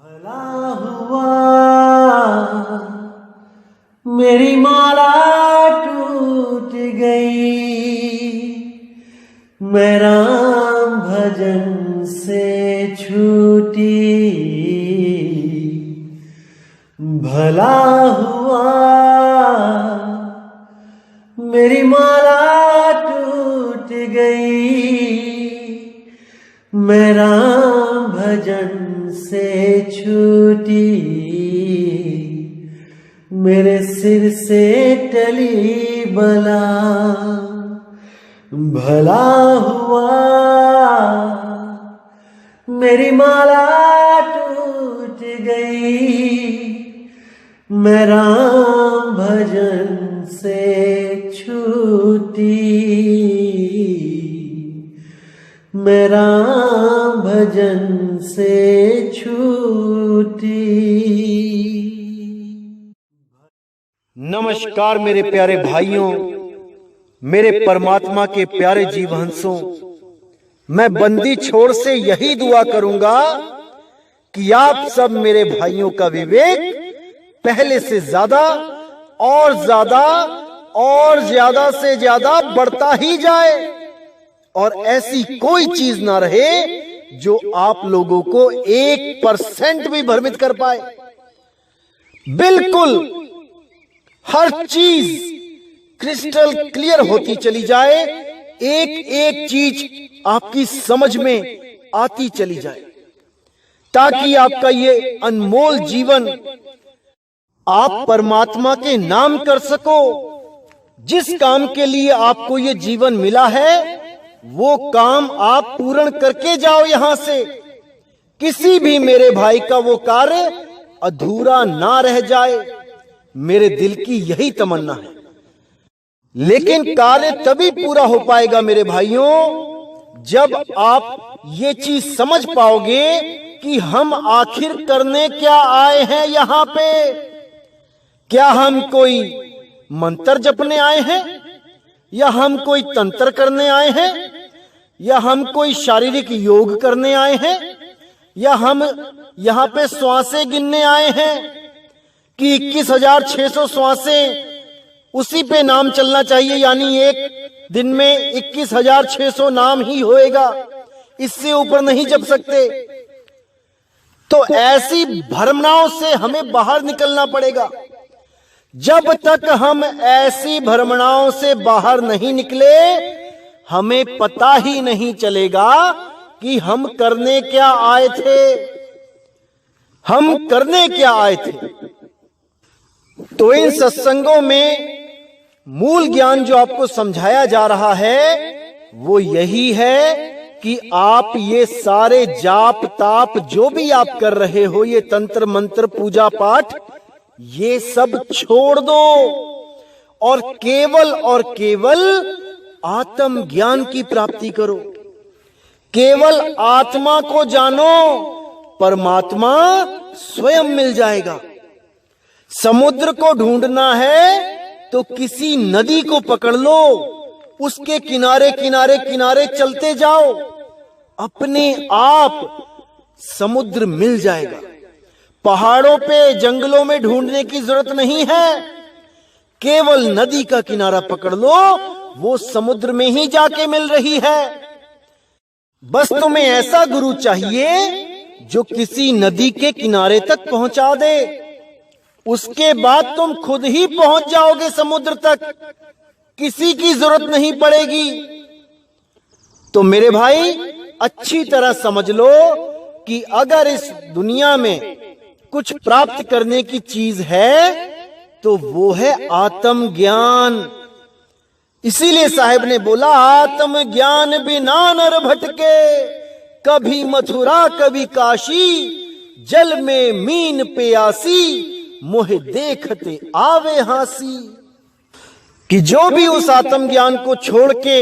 भला हुआ मेरी माला टूट गई, मैं राम भजन से छूटी। भला हुआ मेरी माला टूट गई, मैं राम भजन से छूटी। मेरे सिर से टली बला, भला हुआ मेरी माला टूट गई, मैं राम भजन से छूटी। मैं राम भजन से छूटी। नमस्कार मेरे प्यारे भाइयों, मेरे परमात्मा के प्यारे जीवहंसों। मैं बंदी छोड़ से यही दुआ करूंगा कि आप सब मेरे भाइयों का विवेक पहले से ज्यादा और ज्यादा और ज्यादा से ज्यादा बढ़ता ही जाए, और ऐसी कोई चीज ना रहे जो आप लोगों को 1% भी भ्रमित कर पाए। बिल्कुल हर चीज क्रिस्टल क्लियर होती चली जाए, एक एक चीज आपकी समझ में आती चली जाए, ताकि आपका ये अनमोल जीवन आप परमात्मा के नाम कर सको। जिस काम के लिए आपको ये जीवन मिला है वो काम आप पूर्ण करके जाओ यहां से। किसी भी मेरे भाई का वो कार्य अधूरा ना रह जाए, मेरे दिल की यही तमन्ना है। लेकिन कार्य तभी पूरा हो पाएगा मेरे भाइयों, जब आप ये चीज समझ पाओगे कि हम आखिर करने क्या आए हैं यहां पे। क्या हम कोई मंत्र जपने आए हैं, या हम कोई तंत्र करने आए हैं, या हम कोई शारीरिक योग करने आए हैं, या हम यहां पे श्वासें गिनने आए हैं कि 21,600 श्वासें उसी पे नाम चलना चाहिए, यानी एक दिन में 21,600 नाम ही होएगा, इससे ऊपर नहीं जप सकते। तो ऐसी भ्रमणाओं से हमें बाहर निकलना पड़ेगा। जब तक हम ऐसी भ्रमणाओं से बाहर नहीं निकले, हमें पता ही नहीं चलेगा कि हम करने क्या आए थे। हम करने क्या आए थे। तो इन सत्संगों में मूल ज्ञान जो आपको समझाया जा रहा है वो यही है कि आप ये सारे जाप ताप जो भी आप कर रहे हो, ये तंत्र मंत्र पूजा पाठ, ये सब छोड़ दो और केवल आत्म ज्ञान की प्राप्ति करो। केवल आत्मा को जानो, परमात्मा स्वयं मिल जाएगा। समुद्र को ढूंढना है तो किसी नदी को पकड़ लो, उसके किनारे किनारे किनारे चलते जाओ, अपने आप समुद्र मिल जाएगा। पहाड़ों पे जंगलों में ढूंढने की जरूरत नहीं है, केवल नदी का किनारा पकड़ लो, वो समुद्र में ही जाके मिल रही है। बस तुम्हें ऐसा गुरु चाहिए जो किसी नदी के किनारे तक पहुंचा दे, उसके बाद तुम खुद ही पहुंच जाओगे समुद्र तक, किसी की जरूरत नहीं पड़ेगी। तो मेरे भाई अच्छी तरह समझ लो कि अगर इस दुनिया में कुछ प्राप्त करने की चीज है तो वो है आत्म ज्ञान। इसीलिए साहब ने बोला, आत्म ज्ञान बिना नर भटके, कभी मथुरा कभी काशी, जल में मीन प्यासी, मोहे देखते आवे हासी। कि जो भी उस आत्म ज्ञान को छोड़ के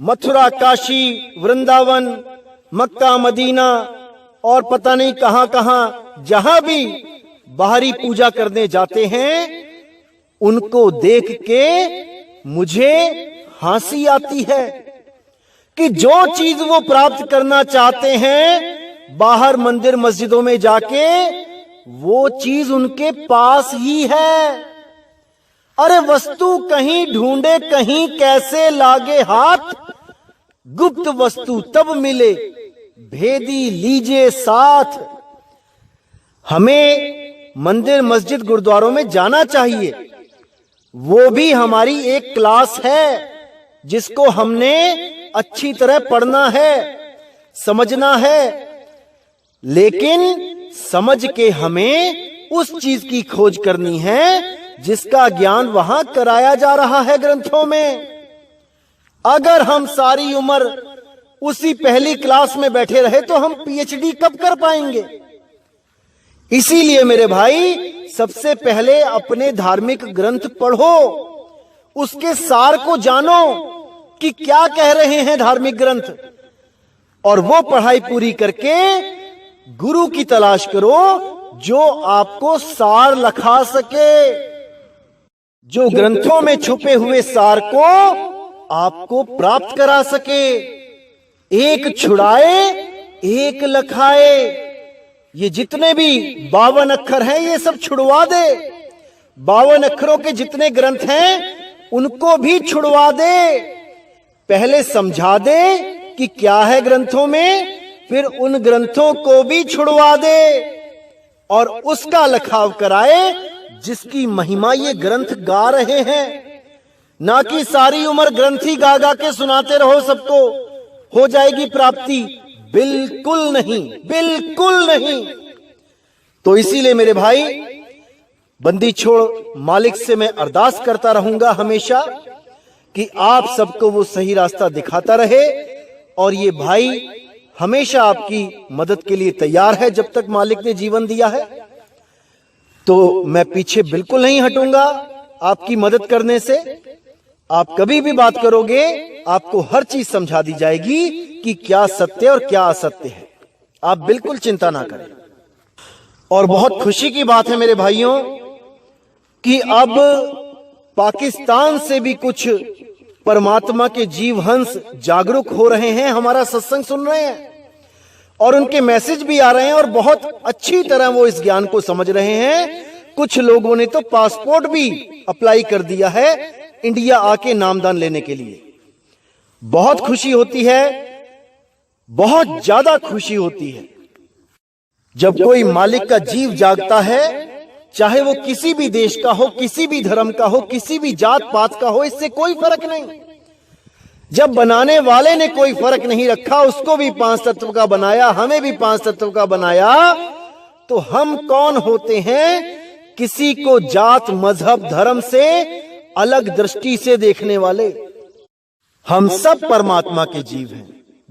मथुरा काशी वृंदावन मक्का मदीना और पता नहीं कहां कहां जहां भी बाहरी पूजा करने जाते हैं, उनको देख के मुझे हंसी आती है कि जो चीज वो प्राप्त करना चाहते हैं बाहर मंदिर मस्जिदों में जाके वो चीज उनके पास ही है। अरे वस्तु कहीं ढूंढे कहीं कैसे लागे हाथ, गुप्त वस्तु तब मिले भेदी लीजिए साथ। हमें मंदिर मस्जिद गुरुद्वारों में जाना चाहिए, वो भी हमारी एक क्लास है जिसको हमने अच्छी तरह पढ़ना है, समझना है। लेकिन समझ के हमें उस चीज की खोज करनी है जिसका ज्ञान वहां कराया जा रहा है ग्रंथों में। अगर हम सारी उम्र उसी पहली क्लास में बैठे रहे तो हम पीएचडी कब कर पाएंगे? इसीलिए मेरे भाई, सबसे पहले अपने धार्मिक ग्रंथ पढ़ो, उसके सार को जानो कि क्या कह रहे हैं धार्मिक ग्रंथ, और वो पढ़ाई पूरी करके गुरु की तलाश करो जो आपको सार लखा सके, जो ग्रंथों में छुपे हुए सार को आपको प्राप्त करा सके। एक छुड़ाए एक लखाए, ये जितने भी 52 अक्षर हैं ये सब छुड़वा दे। 52 अक्षरों के जितने ग्रंथ हैं उनको भी छुड़वा दे। पहले समझा दे कि क्या है ग्रंथों में, फिर उन ग्रंथों को भी छुड़वा दे और उसका लखाव कराए जिसकी महिमा ये ग्रंथ गा रहे हैं। ना कि सारी उम्र ग्रंथ ही गा गा के सुनाते रहो सबको, हो जाएगी प्राप्ति। बिल्कुल नहीं, बिल्कुल नहीं। तो इसीलिए मेरे भाई, बंदी छोड़ मालिक से मैं अरदास करता रहूंगा हमेशा कि आप सबको वो सही रास्ता दिखाता रहे, और ये भाई हमेशा आपकी मदद के लिए तैयार है। जब तक मालिक ने जीवन दिया है तो मैं पीछे बिल्कुल नहीं हटूंगा आपकी मदद करने से। आप कभी भी बात करोगे आपको हर चीज समझा दी जाएगी कि क्या सत्य और क्या असत्य है। आप बिल्कुल चिंता ना करें। और बहुत खुशी की बात है मेरे भाइयों कि अब पाकिस्तान से भी कुछ परमात्मा के जीव हंस जागरूक हो रहे हैं, हमारा सत्संग सुन रहे हैं और उनके मैसेज भी आ रहे हैं और बहुत अच्छी तरह वो इस ज्ञान को समझ रहे हैं। कुछ लोगों ने तो पासपोर्ट भी अप्लाई कर दिया है इंडिया आके नामदान लेने के लिए। बहुत खुशी होती है, बहुत ज्यादा खुशी होती है जब कोई मालिक का जीव जागता है, चाहे वो किसी भी देश का हो, किसी भी धर्म का हो, किसी भी जात पात का हो, इससे कोई फर्क नहीं। जब बनाने वाले ने कोई फर्क नहीं रखा, उसको भी 5 तत्व का बनाया, हमें भी 5 तत्व का बनाया, तो हम कौन होते हैं किसी को जात मजहब धर्म से अलग दृष्टि से देखने वाले? हम सब परमात्मा के जीव हैं।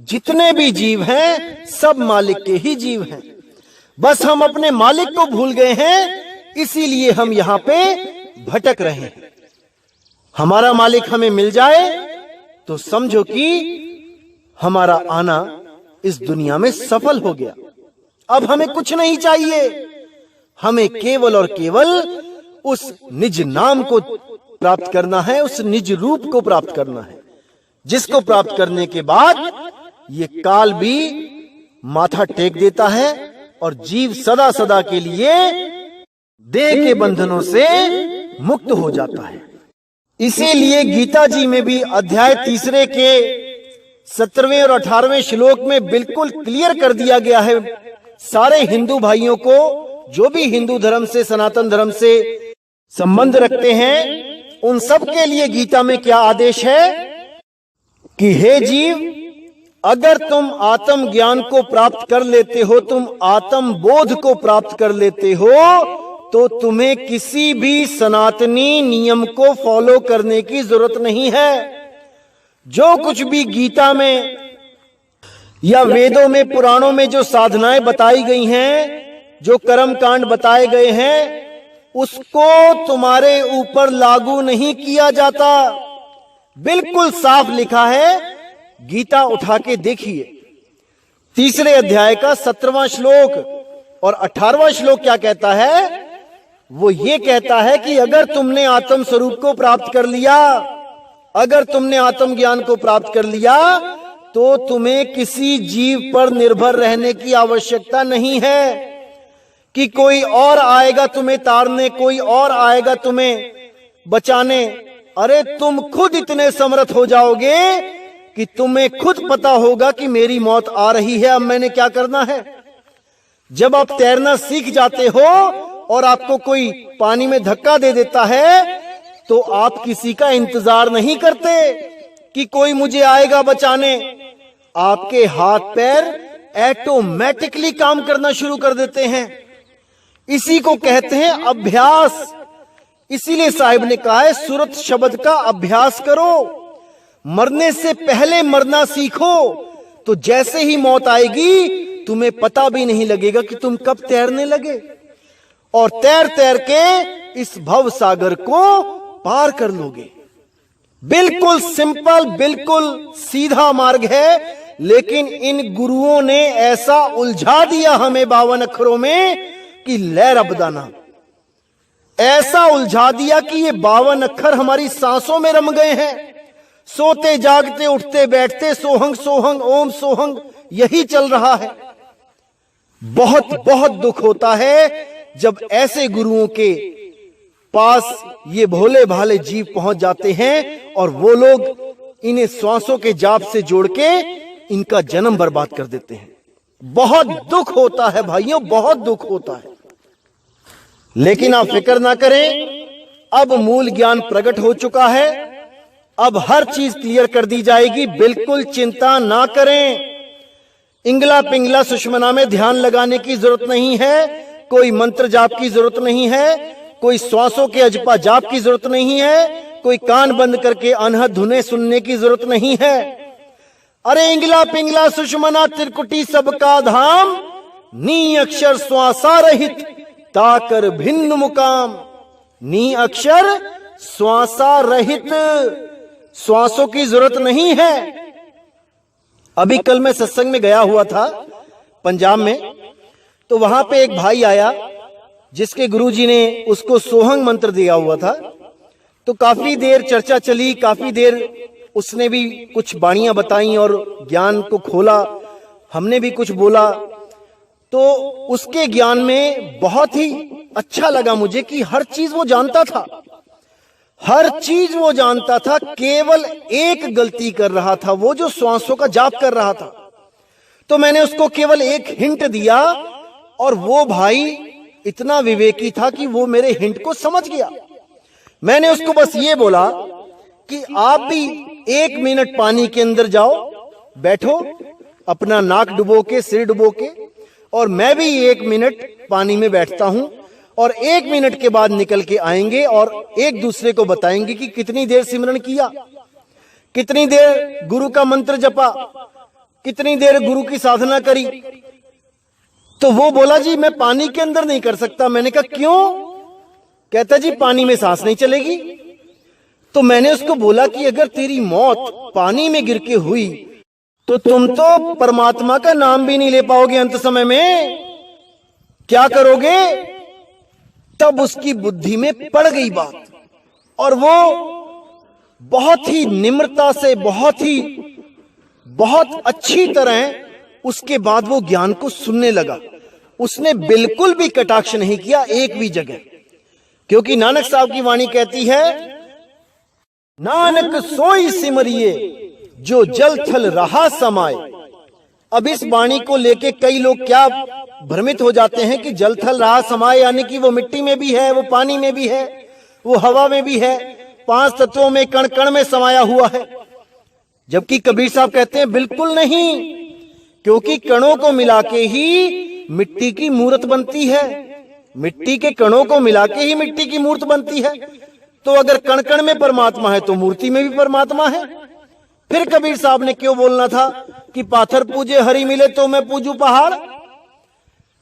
जितने भी जीव हैं सब मालिक के ही जीव हैं। बस हम अपने मालिक को भूल गए हैं, इसीलिए हम यहां पे भटक रहे हैं। हमारा मालिक हमें मिल जाए तो समझो कि हमारा आना इस दुनिया में सफल हो गया। अब हमें कुछ नहीं चाहिए, हमें केवल और केवल उस निज नाम को प्राप्त करना है, उस निज रूप को प्राप्त करना है, जिसको प्राप्त करने के बाद ये काल भी माथा टेक देता है और जीव सदा सदा के लिए देह के बंधनों से मुक्त हो जाता है। इसीलिए गीता जी में भी अध्याय 3 के 17वें और 18वें श्लोक में बिल्कुल क्लियर कर दिया गया है सारे हिंदू भाइयों को, जो भी हिंदू धर्म से सनातन धर्म से संबंध रखते हैं, उन सब के लिए गीता में क्या आदेश है कि हे जीव, अगर तुम आत्म ज्ञान को प्राप्त कर लेते हो, तुम आत्म बोध को प्राप्त कर लेते हो, तो तुम्हें किसी भी सनातनी नियम को फॉलो करने की जरूरत नहीं है। जो कुछ भी गीता में या वेदों में, पुराणों में जो साधनाएं बताई गई हैं, जो कर्म कांड बताए गए हैं, उसको तुम्हारे ऊपर लागू नहीं किया जाता। बिल्कुल साफ लिखा है, गीता उठा के देखिए। 3 अध्याय का 17वां श्लोक और 18वां श्लोक क्या कहता है? वो ये कहता है कि अगर तुमने आत्म स्वरूप को प्राप्त कर लिया, अगर तुमने आत्म ज्ञान को प्राप्त कर लिया, तो तुम्हें किसी जीव पर निर्भर रहने की आवश्यकता नहीं है कि कोई और आएगा तुम्हें तारने, कोई और आएगा तुम्हें बचाने। अरे तुम खुद इतने समर्थ हो जाओगे कि तुम्हें खुद पता होगा कि मेरी मौत आ रही है, अब मैंने क्या करना है। जब आप तैरना सीख जाते हो और आपको कोई पानी में धक्का दे देता है तो आप किसी का इंतजार नहीं करते कि कोई मुझे आएगा बचाने। आपके हाथ पैर ऑटोमेटिकली काम करना शुरू कर देते हैं। इसी को कहते हैं अभ्यास। इसीलिए साहिब ने कहा है सूरत शब्द का अभ्यास करो, मरने से पहले मरना सीखो, तो जैसे ही मौत आएगी तुम्हें पता भी नहीं लगेगा कि तुम कब तैरने लगे, और तैर तैर के इस भव सागर को पार कर लोगे। बिल्कुल सिंपल, बिल्कुल सीधा मार्ग है, लेकिन इन गुरुओं ने ऐसा उलझा दिया हमें 52 अक्षरों में कि लै रबदाना, ऐसा उलझा दिया कि ये 52 अक्षर हमारी सांसों में रम गए हैं। सोते जागते उठते बैठते सोहंग सोहंग ओम सोहंग यही चल रहा है। बहुत बहुत दुख होता है जब ऐसे गुरुओं के पास ये भोले भाले जीव पहुंच जाते हैं और वो लोग इन्हें श्वासों के जाप से जोड़ के इनका जन्म बर्बाद कर देते हैं। बहुत दुख होता है भाइयों, बहुत दुख होता है। लेकिन आप फिक्र ना करें, अब मूल ज्ञान प्रकट हो चुका है, अब हर चीज क्लियर कर दी जाएगी, बिल्कुल चिंता ना करें। इंगला पिंगला सुषमना में ध्यान लगाने की जरूरत नहीं है, कोई मंत्र जाप की जरूरत नहीं है, कोई श्वासों के अजपा जाप की जरूरत नहीं है, कोई कान बंद करके अनहद धुनें सुनने की जरूरत नहीं है। अरे इंगला पिंगला सुषमना त्रिकुटी सबका धाम, नी अक्षर श्वासा रहित ताकर भिन्न मुकाम। नी अक्षर श्वासा रहित, श्वासों की जरूरत नहीं है। अभी कल मैं सत्संग में गया हुआ था पंजाब में, तो वहां पे एक भाई आया जिसके गुरुजी ने उसको सोहंग मंत्र दिया हुआ था। तो काफी देर चर्चा चली, काफी देर उसने भी कुछ बाणियां बताई और ज्ञान को खोला, हमने भी कुछ बोला। तो उसके ज्ञान में बहुत ही अच्छा लगा मुझे कि हर चीज वो जानता था, हर चीज वो जानता था, केवल एक गलती कर रहा था, वो जो श्वासों का जाप कर रहा था। तो मैंने उसको केवल एक हिंट दिया और वो भाई इतना विवेकी था कि वो मेरे हिंट को समझ गया। मैंने उसको बस ये बोला कि आप भी 1 मिनट पानी के अंदर जाओ, बैठो अपना नाक डुबो के, सिर डुबो के, और मैं भी 1 मिनट पानी में बैठता हूं, और 1 मिनट के बाद निकल के आएंगे और एक दूसरे को बताएंगे कि कितनी देर सिमरन किया, कितनी देर गुरु का मंत्र जपा, कितनी देर गुरु की साधना करी। तो वो बोला जी मैं पानी के अंदर नहीं कर सकता। मैंने कहा क्यों? कहता जी पानी में सांस नहीं चलेगी। तो मैंने उसको बोला कि अगर तेरी मौत पानी में गिर के हुई तो तुम तो परमात्मा का नाम भी नहीं ले पाओगे अंत समय में, क्या करोगे? तब उसकी बुद्धि में पड़ गई बात, और वो बहुत ही निम्रता से, बहुत अच्छी तरह उसके बाद वो ज्ञान को सुनने लगा। उसने बिल्कुल भी कटाक्ष नहीं किया एक भी जगह, क्योंकि नानक साहब की वाणी कहती है, नानक सोई सिमरिए जो जल थल रहा समाए। अब इस वाणी को लेके कई लोग क्या भ्रमित हो जाते हैं कि जल थल रहा समाए यानी कि वो मिट्टी में भी है, वो पानी में भी है, वो हवा में भी है, 5 तत्वों में, कण कण में समाया हुआ है। जबकि कबीर साहब कहते हैं बिल्कुल नहीं, क्योंकि कणों को मिला के ही मिट्टी की मूर्त बनती है, मिट्टी के कणों को मिला के ही मिट्टी की मूर्त बनती है। तो अगर कण कण में परमात्मा है तो मूर्ति में भी परमात्मा है। फिर कबीर साहब ने क्यों बोलना था कि पाथर पूजे हरि मिले तो मैं पूजू पहाड़?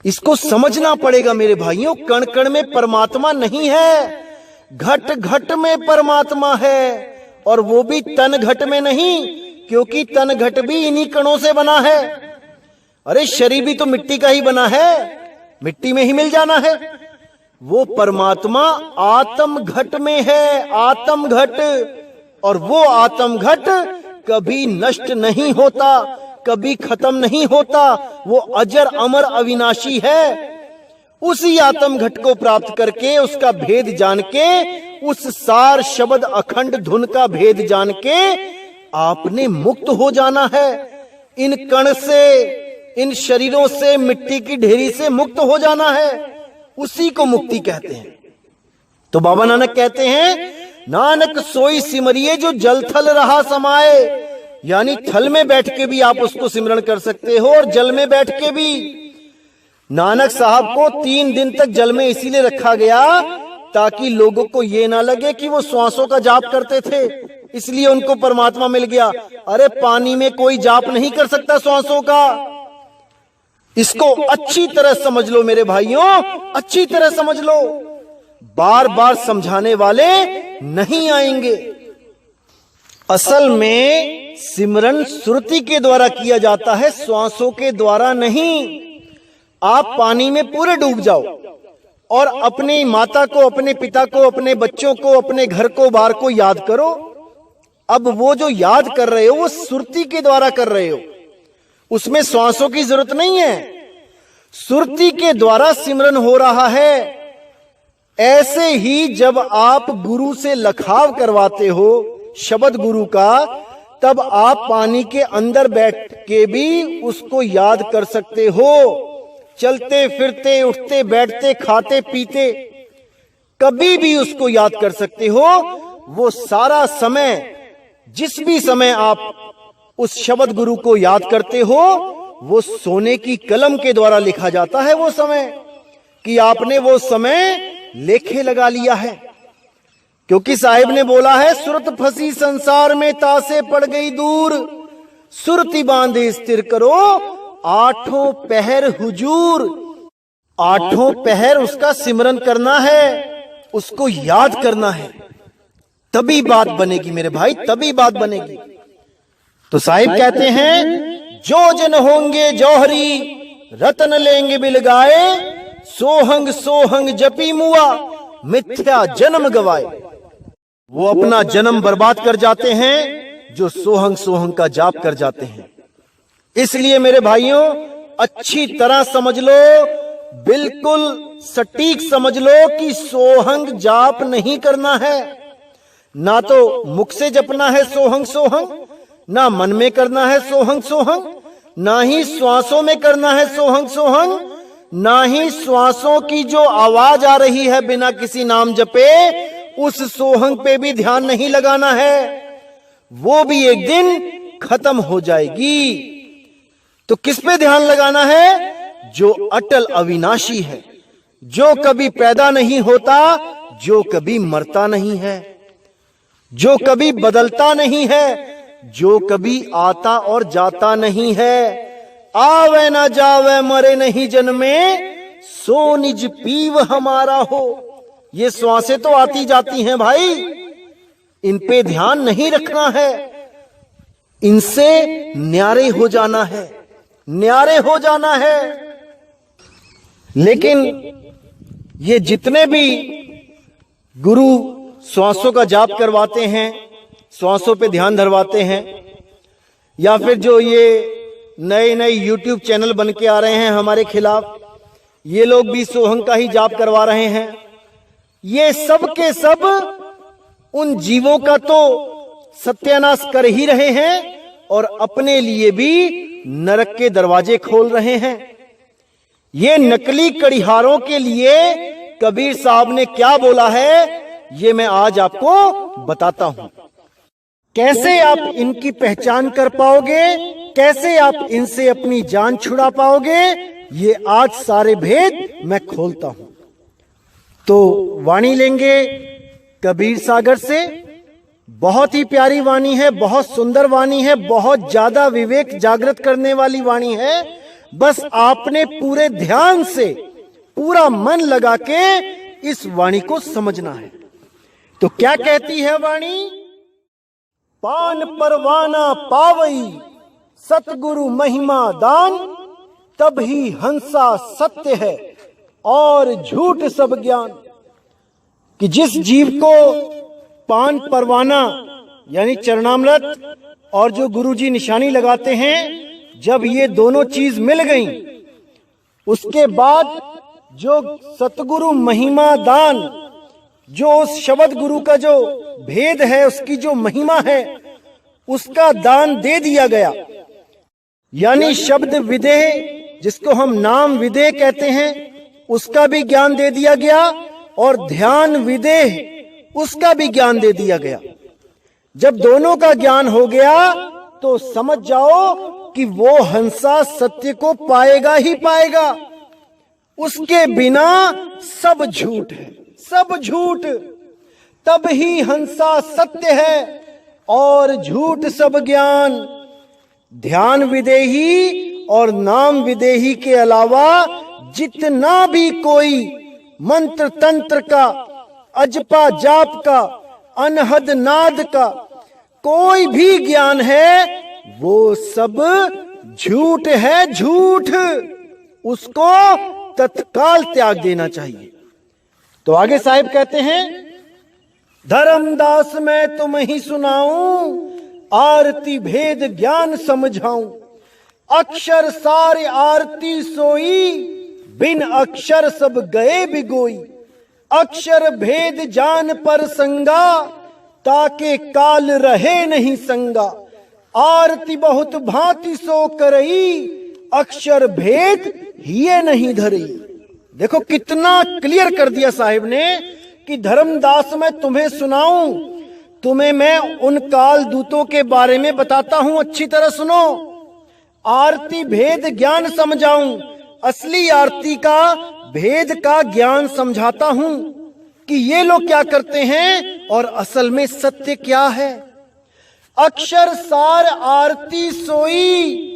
इसको समझना पड़ेगा मेरे भाइयों, कण कण में परमात्मा नहीं है, घट घट में परमात्मा है, और वो भी तन घट में नहीं, क्योंकि तन घट भी इन्हीं कणों से बना है। अरे शरीर भी तो मिट्टी का ही बना है, मिट्टी में ही मिल जाना है। वो परमात्मा आत्म घट में है, आत्म घट, और वो आत्म घट कभी नष्ट नहीं होता, कभी खत्म नहीं होता, वो अजर अमर अविनाशी है। उसी आत्म घट को प्राप्त करके, उसका भेद जान के, उस सार शब्द अखंड धुन का भेद जान के आपने मुक्त हो जाना है। इन कण से, इन शरीरों से, मिट्टी की ढेरी से मुक्त हो जाना है। उसी को मुक्ति कहते हैं। तो बाबा नानक कहते हैं, नानक सोई सिमरिए जो जल थल रहा समाए, यानी थल में बैठ के भी आप उसको सिमरण कर सकते हो और जल में बैठ के भी। नानक साहब को 3 दिन तक जल में इसीलिए रखा गया ताकि लोगों को यह ना लगे कि वो श्वासों का जाप करते थे, इसलिए उनको परमात्मा मिल गया। अरे पानी में कोई जाप नहीं कर सकता श्वासों का। इसको अच्छी तरह समझ लो मेरे भाइयों, अच्छी तरह समझ लो। बार बार समझाने वाले नहीं आएंगे। असल में सिमरन सुरति के द्वारा किया जाता है, श्वासों के द्वारा नहीं। आप पानी में पूरे डूब जाओ और अपनी माता को, अपने पिता को, अपने बच्चों को, अपने घर को, बार को याद करो। अब वो जो याद कर रहे हो वो सुरति के द्वारा कर रहे हो, उसमें श्वासों की जरूरत नहीं है। सुरति के द्वारा सिमरन हो रहा है। ऐसे ही जब आप गुरु से लखाव करवाते हो शब्द गुरु का, तब आप पानी के अंदर बैठ के भी उसको याद कर सकते हो। चलते फिरते, उठते बैठते, खाते पीते, कभी भी उसको याद कर सकते हो। वो सारा समय, जिस भी समय आप उस शब्द गुरु को याद करते हो, वो सोने की कलम के द्वारा लिखा जाता है। वो समय कि आपने वो समय लेखे लगा लिया है, क्योंकि साहिब ने बोला है, सुरत फंसी संसार में तासे पड़ गई दूर, सुरति बांधे स्थिर करो, 8 पहर हुजूर। 8 पहर उसका सिमरन करना है, उसको याद करना है, तभी बात बनेगी मेरे भाई, तभी बात बनेगी। तो साहिब कहते हैं, जो जन होंगे जौहरी, रतन लेंगे बिलगाए, सोहंग सोहंग जपी मुआ, मिथ्या जन्म गवाए। वो अपना जन्म बर्बाद कर जाते हैं जो सोहंग सोहंग का जाप कर जाते हैं। इसलिए मेरे भाइयों, अच्छी तरह समझ लो, बिल्कुल सटीक समझ लो कि सोहंग जाप नहीं करना है। ना तो मुख से जपना है सोहंग सोहंग, ना मन में करना है सोहंग सोहंग, ना ही श्वासों में करना है सोहंग सोहंग, ना ही श्वासों की जो आवाज आ रही है बिना किसी नाम जपे, उस सोहंग पे भी ध्यान नहीं लगाना है। वो भी एक दिन खत्म हो जाएगी। तो किस पे ध्यान लगाना है? जो अटल अविनाशी है, जो कभी पैदा नहीं होता, जो कभी मरता नहीं है, जो कभी बदलता नहीं है, जो कभी आता और जाता नहीं है। आवे ना जावे मरे नहीं जन्मे, सो निज पीव हमारा हो। ये श्वासें तो आती जाती हैं भाई, इन पे ध्यान नहीं रखना है, इनसे न्यारे हो जाना है, न्यारे हो जाना है। लेकिन ये जितने भी गुरु श्वासों का जाप करवाते हैं, श्वासों पे ध्यान धरवाते हैं, या फिर जो ये नए नए YouTube चैनल बन के आ रहे हैं हमारे खिलाफ, ये लोग भी सोहंग का ही जाप करवा रहे हैं। ये सब के सब उन जीवों का तो सत्यानाश कर ही रहे हैं और अपने लिए भी नरक के दरवाजे खोल रहे हैं। ये नकली कड़िहारों के लिए कबीर साहब ने क्या बोला है, ये मैं आज आपको बताता हूं। कैसे आप इनकी पहचान कर पाओगे, कैसे आप इनसे अपनी जान छुड़ा पाओगे, ये आज सारे भेद मैं खोलता हूं। तो वाणी लेंगे कबीर सागर से। बहुत ही प्यारी वाणी है, बहुत सुंदर वाणी है, बहुत ज्यादा विवेक जागृत करने वाली वाणी है। बस आपने पूरे ध्यान से, पूरा मन लगा के इस वाणी को समझना है। तो क्या कहती है वाणी? पान परवाना पावई सतगुरु महिमा दान, तब ही हंसा सत्य है और झूठ सब ज्ञान। कि जिस जीव को पान परवाना यानी चरणामृत और जो गुरुजी निशानी लगाते हैं, जब ये दोनों चीज मिल गई, उसके बाद जो सतगुरु महिमा दान, जो उस शब्द गुरु का जो भेद है, उसकी जो महिमा है, उसका दान दे दिया गया। यानी शब्द विदेह, जिसको हम नाम विदेह कहते हैं, उसका भी ज्ञान दे दिया गया, और ध्यान विदेह, उसका भी ज्ञान दे दिया गया। जब दोनों का ज्ञान हो गया तो समझ जाओ कि वो हंसा सत्य को पाएगा ही पाएगा। उसके बिना सब झूठ है, सब झूठ। तब ही हंसा सत्य है और झूठ सब ज्ञान। ध्यान विदेही और नाम विदेही के अलावा जितना भी कोई मंत्र तंत्र का, अजपा जाप का, अनहद नाद का कोई भी ज्ञान है, वो सब झूठ है, झूठ। उसको तत्काल त्याग देना चाहिए। तो आगे साहिब कहते हैं, धर्मदास मैं तुम ही सुनाऊं, आरती भेद ज्ञान समझाऊं। अक्षर सारे आरती सोई, बिन अक्षर सब गए बिगोई। अक्षर भेद जान पर संगा, ताके काल रहे नहीं संगा। आरती बहुत भांति सो करई, अक्षर भेद हिये नहीं धरई। देखो कितना क्लियर कर दिया साहिब ने कि धर्मदास मैं तुम्हें सुनाऊं, तुम्हें मैं उन काल दूतों के बारे में बताता हूं, अच्छी तरह सुनो। आरती भेद ज्ञान समझाऊं, असली आरती का भेद का ज्ञान समझाता हूं कि ये लोग क्या करते हैं और असल में सत्य क्या है। अक्षर सार आरती सोई,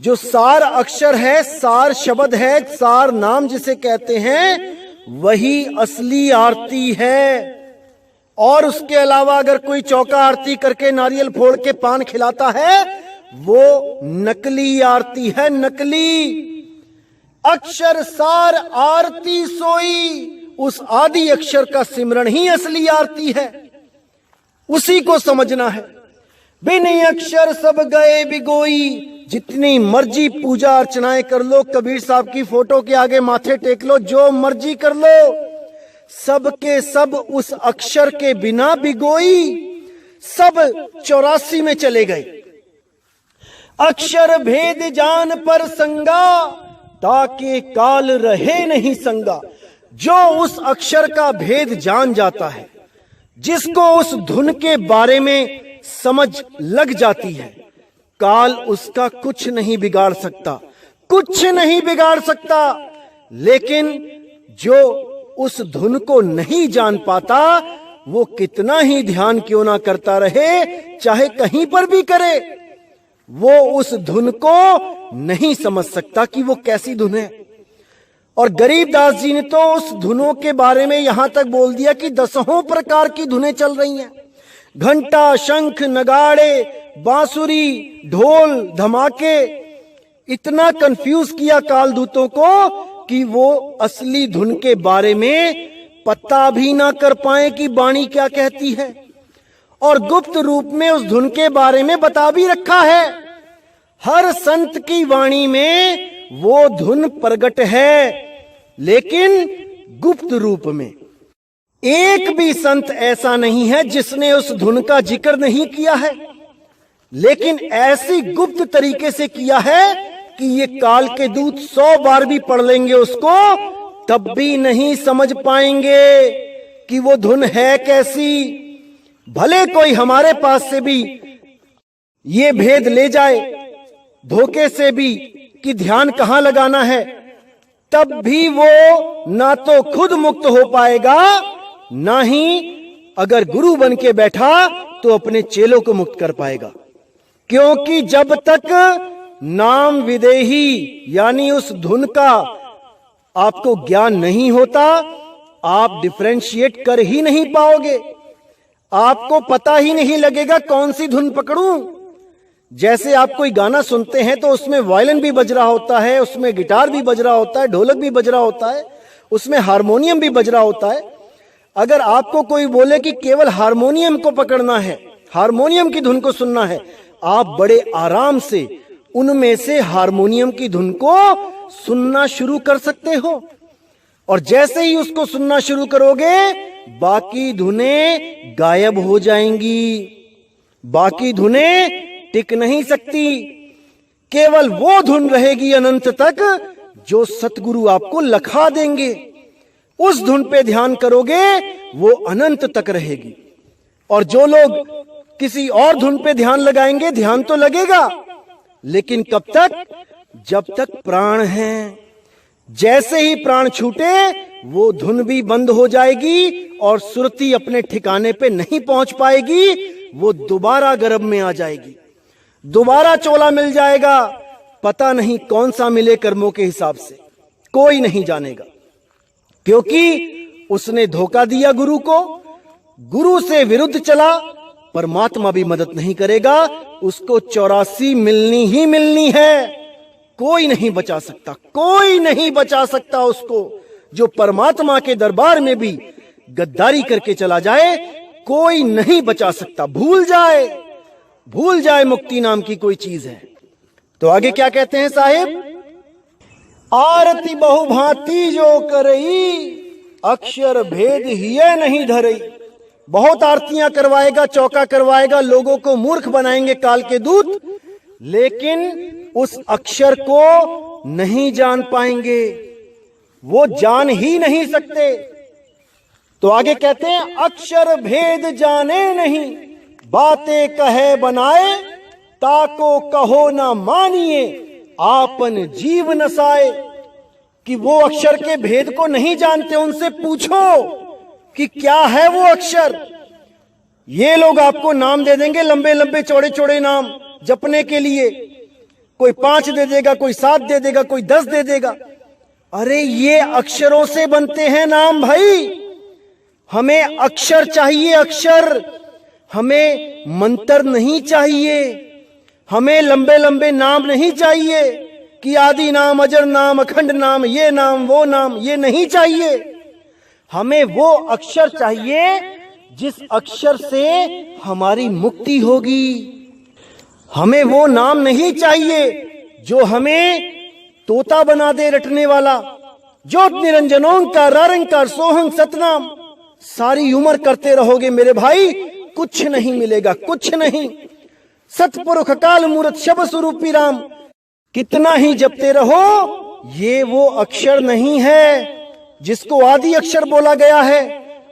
जो सार अक्षर है, सार शब्द है, सार नाम जिसे कहते हैं, वही असली आरती है। और उसके अलावा अगर कोई चौका आरती करके नारियल फोड़ के पान खिलाता है, वो नकली आरती है, नकली। अक्षर सार आरती सोई, उस आदि अक्षर का सिमरण ही असली आरती है, उसी को समझना है। बिन अक्षर सब गए बिगोई, जितनी मर्जी पूजा अर्चनाएं कर लो, कबीर साहब की फोटो के आगे माथे टेक लो, जो मर्जी कर लो, सब के सब उस अक्षर के बिना बिगोई, सब 84 में चले गए। अक्षर भेद जान पर संगा, ताके काल रहे नहीं संगा। जो उस अक्षर का भेद जान जाता है, जिसको उस धुन के बारे में समझ लग जाती है, काल उसका कुछ नहीं बिगाड़ सकता, कुछ नहीं बिगाड़ सकता। लेकिन जो उस धुन को नहीं जान पाता, वो कितना ही ध्यान क्यों ना करता रहे, चाहे कहीं पर भी करे, वो उस धुन को नहीं समझ सकता कि वो कैसी धुन है। और गरीबदास जी ने तो उस धुनों के बारे में यहां तक बोल दिया कि 10 प्रकार की धुनें चल रही हैं। घंटा, शंख, नगाड़े, बांसुरी, ढोल, धमाके, इतना कंफ्यूज किया कालदूतों को कि वो असली धुन के बारे में पता भी ना कर पाए कि वाणी क्या कहती है। और गुप्त रूप में उस धुन के बारे में बता भी रखा है। हर संत की वाणी में वो धुन प्रगट है, लेकिन गुप्त रूप में। एक भी संत ऐसा नहीं है जिसने उस धुन का जिक्र नहीं किया है, लेकिन ऐसी गुप्त तरीके से किया है कि ये काल के दूत 100 बार भी पढ़ लेंगे उसको, तब भी नहीं समझ पाएंगे कि वो धुन है कैसी। भले कोई हमारे पास से भी ये भेद ले जाए धोखे से भी कि ध्यान कहां लगाना है, तब भी वो ना तो खुद मुक्त हो पाएगा, ना ही अगर गुरु बन के बैठा तो अपने चेलों को मुक्त कर पाएगा। क्योंकि जब तक नाम विदेही यानी उस धुन का आपको ज्ञान नहीं होता, आप डिफरेंशिएट कर ही नहीं पाओगे। आपको पता ही नहीं लगेगा कौन सी धुन पकड़ूं। जैसे आप कोई गाना सुनते हैं तो उसमें वायलिन भी बज रहा होता है, उसमें गिटार भी बज रहा होता है, ढोलक भी बज रहा होता है, उसमें हारमोनियम भी बज रहा होता है। अगर आपको कोई बोले कि केवल हारमोनियम को पकड़ना है, हारमोनियम की धुन को सुनना है, आप बड़े आराम से उनमें से हारमोनियम की धुन को सुनना शुरू कर सकते हो। और जैसे ही उसको सुनना शुरू करोगे, बाकी धुनें गायब हो जाएंगी। बाकी धुनें टिक नहीं सकती। केवल वो धुन रहेगी अनंत तक जो सतगुरु आपको लखा देंगे। उस धुन पे ध्यान करोगे, वो अनंत तक रहेगी। और जो लोग किसी और धुन पे ध्यान लगाएंगे, ध्यान तो लगेगा, लेकिन कब तक? जब तक प्राण है। जैसे ही प्राण छूटे, वो धुन भी बंद हो जाएगी और सुरती अपने ठिकाने पे नहीं पहुंच पाएगी। वो दोबारा गर्भ में आ जाएगी, दोबारा चोला मिल जाएगा। पता नहीं कौन सा मिले कर्मों के हिसाब से, कोई नहीं जानेगा, क्योंकि उसने धोखा दिया गुरु को। गुरु से विरुद्ध चला, परमात्मा भी मदद नहीं करेगा। उसको 84 मिलनी ही मिलनी है। कोई नहीं बचा सकता, कोई नहीं बचा सकता उसको। जो परमात्मा के दरबार में भी गद्दारी करके चला जाए, कोई नहीं बचा सकता। भूल जाए मुक्ति नाम की कोई चीज है। तो आगे क्या कहते हैं साहिब? आरती बहुभांति जो करई, अक्षर भेद हिय नहीं धरई। बहुत आरतियां करवाएगा, चौका करवाएगा, लोगों को मूर्ख बनाएंगे काल के दूत, लेकिन उस अक्षर को नहीं जान पाएंगे। वो जान ही नहीं सकते। तो आगे कहते हैं, अक्षर भेद जाने नहीं, बातें कहे बनाए, ताको कहो ना मानिए, आपन जीव नसाए। कि वो अक्षर के भेद को नहीं जानते, उनसे पूछो कि क्या है वो अक्षर। ये लोग आपको नाम दे देंगे, लंबे लंबे चौड़े चौड़े नाम जपने के लिए। कोई 5 दे देगा, कोई 7 दे देगा, कोई 10 दे देगा। अरे ये अक्षरों से बनते हैं नाम भाई। हमें अक्षर चाहिए, अक्षर। हमें मंत्र नहीं चाहिए। हमें लंबे लंबे नाम नहीं चाहिए कि आदि नाम, अजर नाम, अखंड नाम, ये नाम, वो नाम, ये नहीं चाहिए। हमें वो अक्षर चाहिए जिस अक्षर से हमारी मुक्ति होगी। हमें वो नाम नहीं चाहिए जो हमें तोता बना दे रटने वाला। ज्योत निरंजन ओंकार रंकार सोहं सतनाम सारी उम्र करते रहोगे मेरे भाई, कुछ नहीं मिलेगा, कुछ नहीं। सतपुरुष काल मूर्त शब स्वरूपी राम, कितना ही जपते रहो, ये वो अक्षर नहीं है जिसको आदि अक्षर बोला गया है।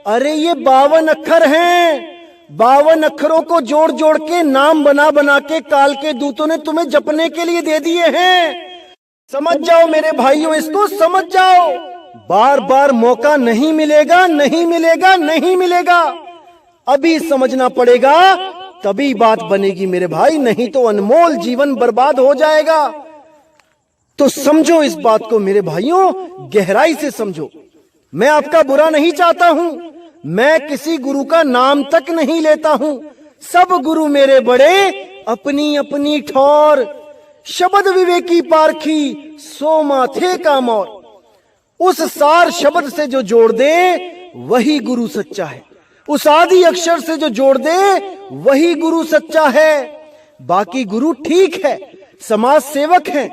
अरे ये 52 अक्षर हैं। 52 अक्षरों को जोड़ जोड़ के नाम बना बना के काल के दूतों ने तुम्हें जपने के लिए दे दिए हैं। समझ जाओ मेरे भाइयों, इसको समझ जाओ। बार बार मौका नहीं मिलेगा, नहीं मिलेगा, नहीं मिलेगा। अभी समझना पड़ेगा, तभी बात बनेगी मेरे भाई, नहीं तो अनमोल जीवन बर्बाद हो जाएगा। तो समझो इस बात को मेरे भाइयों, गहराई से समझो। मैं आपका बुरा नहीं चाहता हूं, मैं किसी गुरु का नाम तक नहीं लेता हूं। सब गुरु मेरे बड़े, अपनी अपनी ठौर। शब्द विवेकी पारखी, सो माथे का मोर। उस सार शब्द से जो जोड़ दे वही गुरु सच्चा है। उस आदि अक्षर से जो जोड़ दे वही गुरु सच्चा है। बाकी गुरु ठीक है, समाज सेवक हैं,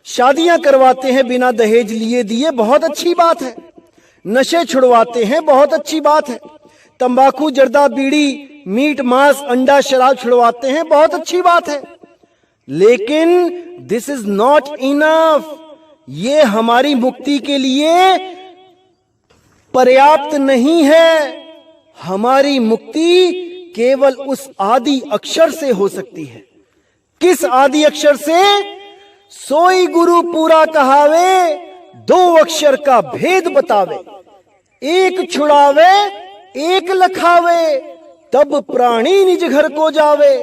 शादियां करवाते हैं बिना दहेज लिए दिए, बहुत अच्छी बात है। नशे छुड़वाते हैं, बहुत अच्छी बात है। तंबाकू, जर्दा, बीड़ी, मीट, मांस, अंडा, शराब छुड़वाते हैं, बहुत अच्छी बात है। लेकिन दिस इज नॉट इनफ। ये हमारी मुक्ति के लिए पर्याप्त नहीं है। हमारी मुक्ति केवल उस आदि अक्षर से हो सकती है। किस आदि अक्षर से? सोई गुरु पूरा कहावे, 2 अक्षर का भेद बतावे। एक छुड़ावे, एक लखावे, तब प्राणी निज घर को जावे।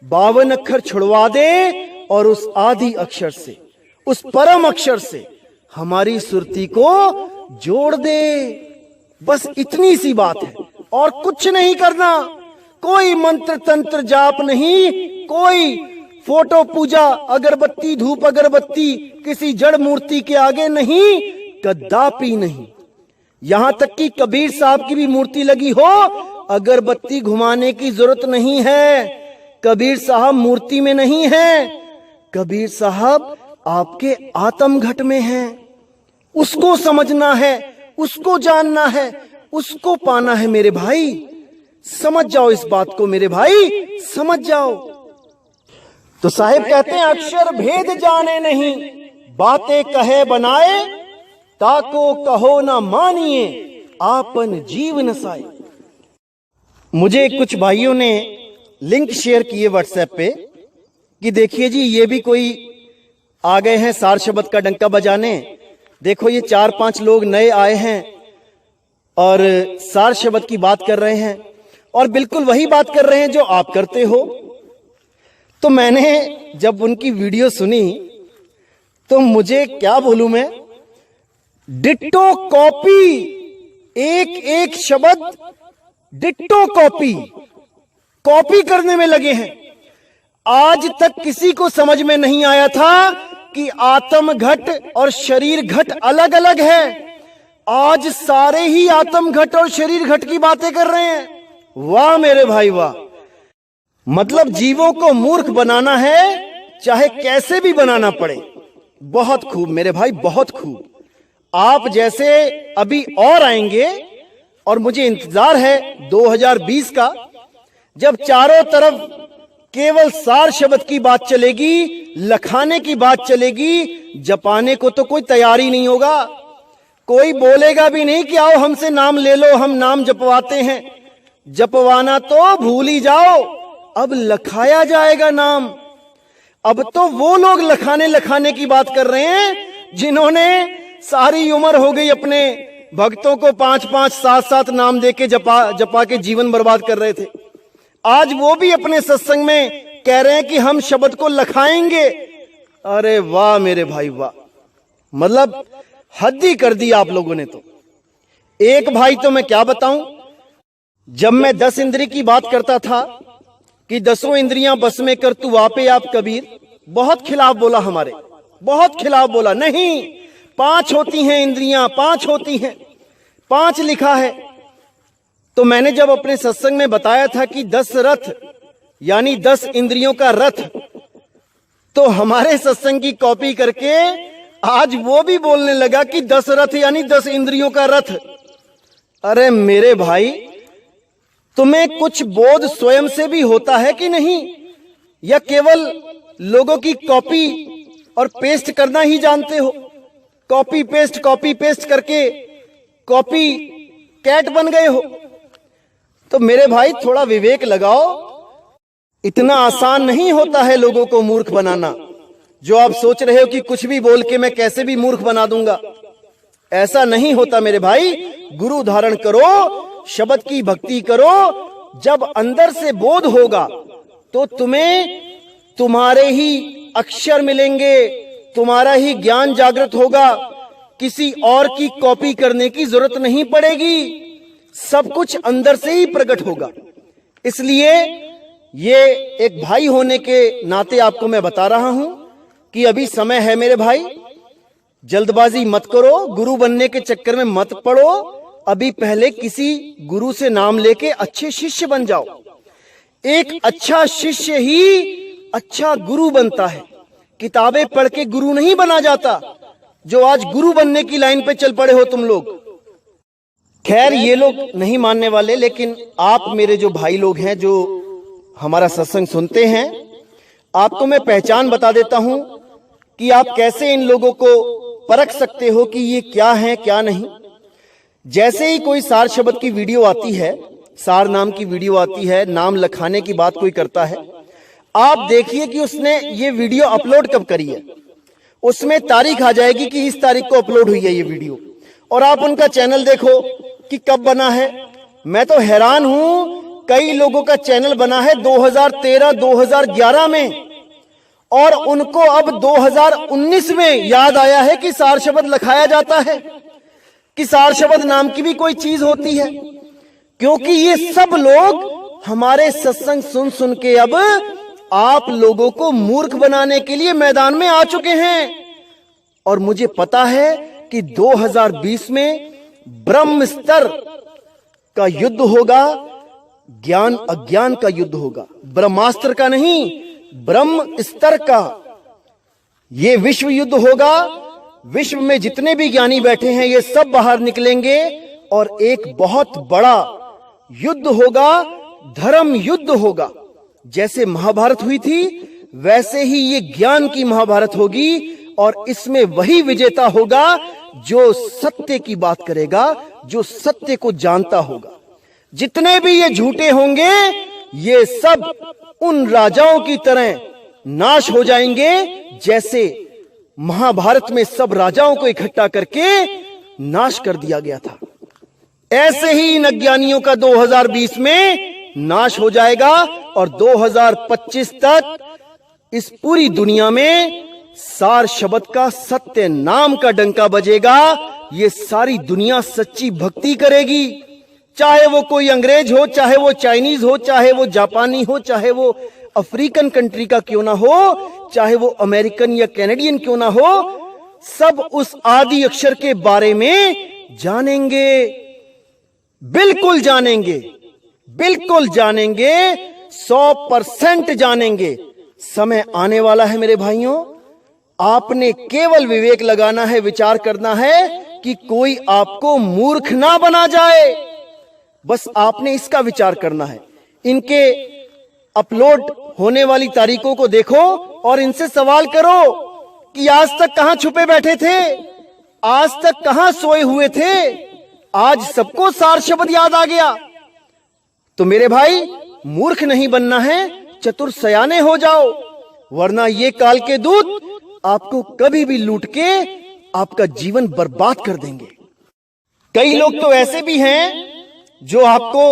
52 अक्षर छुड़वा दे और उस आदि अक्षर से, उस परम अक्षर से हमारी सुरती को जोड़ दे। बस इतनी सी बात है, और कुछ नहीं करना। कोई मंत्र तंत्र जाप नहीं, कोई फोटो पूजा, अगरबत्ती, धूप अगरबत्ती किसी जड़ मूर्ति के आगे नहीं, कदापि नहीं। यहां तक कि कबीर साहब की भी मूर्ति लगी हो, अगरबत्ती घुमाने की जरूरत नहीं है। कबीर साहब मूर्ति में नहीं है, कबीर साहब आपके आत्मघट में हैं। उसको समझना है, उसको जानना है, उसको पाना है मेरे भाई। समझ जाओ इस बात को मेरे भाई, समझ जाओ। तो साहिब कहते हैं अक्षर भेद जाने नहीं, बातें कहे बनाए, ताको कहो ना मानिए, आपन जीव नसाए। मुझे कुछ भाइयों ने लिंक शेयर किए व्हाट्सएप पे कि देखिए जी ये भी कोई आ गए हैं सार शब्द का डंका बजाने। देखो ये 4-5 लोग नए आए हैं और सार शब्द की बात कर रहे हैं और बिल्कुल वही बात कर रहे हैं जो आप करते हो। तो मैंने जब उनकी वीडियो सुनी तो मुझे क्या बोलूं मैं, डिट्टो कॉपी, एक एक शब्द डिट्टो कॉपी करने में लगे हैं। आज तक किसी को समझ में नहीं आया था कि आत्म घट और शरीर घट अलग अलग है। आज सारे ही आत्म घट और शरीर घट की बातें कर रहे हैं। वाह मेरे भाई वाह। मतलब जीवों को मूर्ख बनाना है, चाहे कैसे भी बनाना पड़े। बहुत खूब मेरे भाई, बहुत खूब। आप जैसे अभी और आएंगे और मुझे इंतजार है 2020 का, जब चारों तरफ केवल सार शब्द की बात चलेगी, लखाने की बात चलेगी, जपाने को तो कोई तैयारी नहीं होगा। कोई बोलेगा भी नहीं कि आओ हमसे नाम ले लो, हम नाम जपवाते हैं। जपवाना तो भूल ही जाओ, अब लखाया जाएगा नाम। अब तो वो लोग लखाने की बात कर रहे हैं जिन्होंने सारी उम्र हो गई अपने भक्तों को 5-5, 7-7 नाम देके जपा के जीवन बर्बाद कर रहे थे। आज वो भी अपने सत्संग में कह रहे हैं कि हम शब्द को लखाएंगे। अरे वाह मेरे भाई वाह, मतलब हद ही कर दी आप लोगों ने। तो एक भाई तो मैं क्या बताऊं, जब मैं 10 इंद्रिय की बात करता था कि 10 इंद्रियां बस में कर तू वापे आप कबीर, बहुत खिलाफ बोला, हमारे बहुत खिलाफ बोला। नहीं, 5 होती हैं इंद्रियां, 5 होती हैं, 5 लिखा है। तो मैंने जब अपने सत्संग में बताया था कि 10 रथ यानी 10 इंद्रियों का रथ, तो हमारे सत्संग की कॉपी करके आज वो भी बोलने लगा कि 10 रथ यानी 10 इंद्रियों का रथ। अरे मेरे भाई, तुम्हें कुछ बोध स्वयं से भी होता है कि नहीं, या केवल लोगों की कॉपी और पेस्ट करना ही जानते हो? कॉपी पेस्ट करके कॉपी कैट बन गए हो। तो मेरे भाई थोड़ा विवेक लगाओ। इतना आसान नहीं होता है लोगों को मूर्ख बनाना। जो आप सोच रहे हो कि कुछ भी बोल के मैं कैसे भी मूर्ख बना दूंगा, ऐसा नहीं होता मेरे भाई। गुरु धारण करो, शब्द की भक्ति करो। जब अंदर से बोध होगा तो तुम्हें तुम्हारे ही अक्षर मिलेंगे, तुम्हारा ही ज्ञान जागृत होगा। किसी और की कॉपी करने की जरूरत नहीं पड़ेगी, सब कुछ अंदर से ही प्रकट होगा। इसलिए ये एक भाई होने के नाते आपको मैं बता रहा हूं कि अभी समय है मेरे भाई, जल्दबाजी मत करो, गुरु बनने के चक्कर में मत पड़ो। अभी पहले किसी गुरु से नाम लेके अच्छे शिष्य बन जाओ। एक अच्छा शिष्य ही अच्छा गुरु बनता है, किताबें पढ़ के गुरु नहीं बना जाता। जो आज गुरु बनने की लाइन पे चल पड़े हो तुम लोग, खैर ये लोग नहीं मानने वाले, लेकिन आप मेरे जो भाई लोग हैं जो हमारा सत्संग सुनते हैं, आपको मैं पहचान बता देता हूं कि आप कैसे इन लोगों को परख सकते हो कि ये क्या है क्या नहीं। जैसे ही कोई सार शब्द की वीडियो आती है, सार नाम की वीडियो आती है, नाम लखाने की बात कोई करता है, आप देखिए कि उसने ये वीडियो अपलोड कब करी है। उसमें तारीख आ जाएगी कि इस तारीख को अपलोड हुई है ये वीडियो, और आप उनका चैनल देखो कि कब बना है। मैं तो हैरान हूं, कई लोगों का चैनल बना है 2013, 2011 में, और उनको अब 2019 में याद आया है कि सार शब्द लखाया जाता है, कि सार शब्द नाम की भी कोई चीज होती है। क्योंकि ये सब लोग हमारे सत्संग सुन सुन के अब आप लोगों को मूर्ख बनाने के लिए मैदान में आ चुके हैं। और मुझे पता है कि 2020 में ब्रह्म स्तर का युद्ध होगा, ज्ञान अज्ञान का युद्ध होगा, ब्रह्मास्त्र का नहीं, ब्रह्म स्तर का ये विश्व युद्ध होगा। विश्व में जितने भी ज्ञानी बैठे हैं ये सब बाहर निकलेंगे और एक बहुत बड़ा युद्ध होगा, धर्म युद्ध होगा। जैसे महाभारत हुई थी वैसे ही ये ज्ञान की महाभारत होगी और इसमें वही विजेता होगा जो सत्य की बात करेगा, जो सत्य को जानता होगा। जितने भी ये झूठे होंगे ये सब उन राजाओं की तरह नाश हो जाएंगे जैसे महाभारत में सब राजाओं को इकट्ठा करके नाश कर दिया गया था। ऐसे ही इन अज्ञानियों का 2020 में नाश हो जाएगा और 2025 तक इस पूरी दुनिया में सार शब्द का, सत्य नाम का डंका बजेगा। ये सारी दुनिया सच्ची भक्ति करेगी, चाहे वो कोई अंग्रेज हो, चाहे वो चाइनीज हो, चाहे वो जापानी हो, चाहे वो अफ्रीकन कंट्री का क्यों ना हो, चाहे वो अमेरिकन या कैनेडियन क्यों ना हो, सब उस आदि अक्षर के बारे में जानेंगे, बिल्कुल जानेंगे, बिल्कुल जानेंगे, 100% जानेंगे। समय आने वाला है मेरे भाइयों, आपने केवल विवेक लगाना है, विचार करना है कि कोई आपको मूर्ख ना बना जाए, बस आपने इसका विचार करना है। इनके अपलोड होने वाली तारीखों को देखो और इनसे सवाल करो कि आज तक कहां छुपे बैठे थे, आज तक कहां सोए हुए थे, आज सबको सार शब्द याद आ गया। तो मेरे भाई मूर्ख नहीं बनना है, चतुर सयाने हो जाओ, वरना ये काल के दूत आपको कभी भी लूट के आपका जीवन बर्बाद कर देंगे। कई लोग तो ऐसे भी हैं जो आपको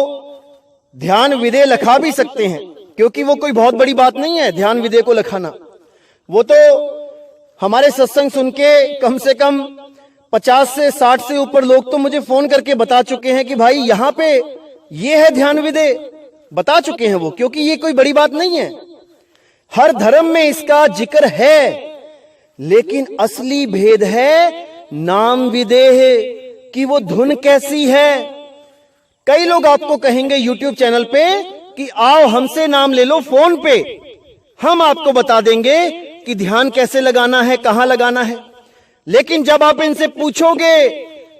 ध्यान विदे लिखा भी सकते हैं, क्योंकि वो कोई बहुत बड़ी बात नहीं है ध्यान विदे को लिखाना। वो तो हमारे सत्संग सुन के कम से कम 50 से 60 से ऊपर लोग तो मुझे फोन करके बता चुके हैं कि भाई यहां पे ये है ध्यान विदे, बता चुके हैं वो, क्योंकि ये कोई बड़ी बात नहीं है। हर धर्म में इसका जिक्र है, लेकिन असली भेद है नाम विदेह कि वो धुन कैसी है। कई लोग आपको कहेंगे YouTube चैनल पे कि आओ हमसे नाम ले लो फोन पे, हम आपको बता देंगे कि ध्यान कैसे लगाना है, कहां लगाना है। लेकिन जब आप इनसे पूछोगे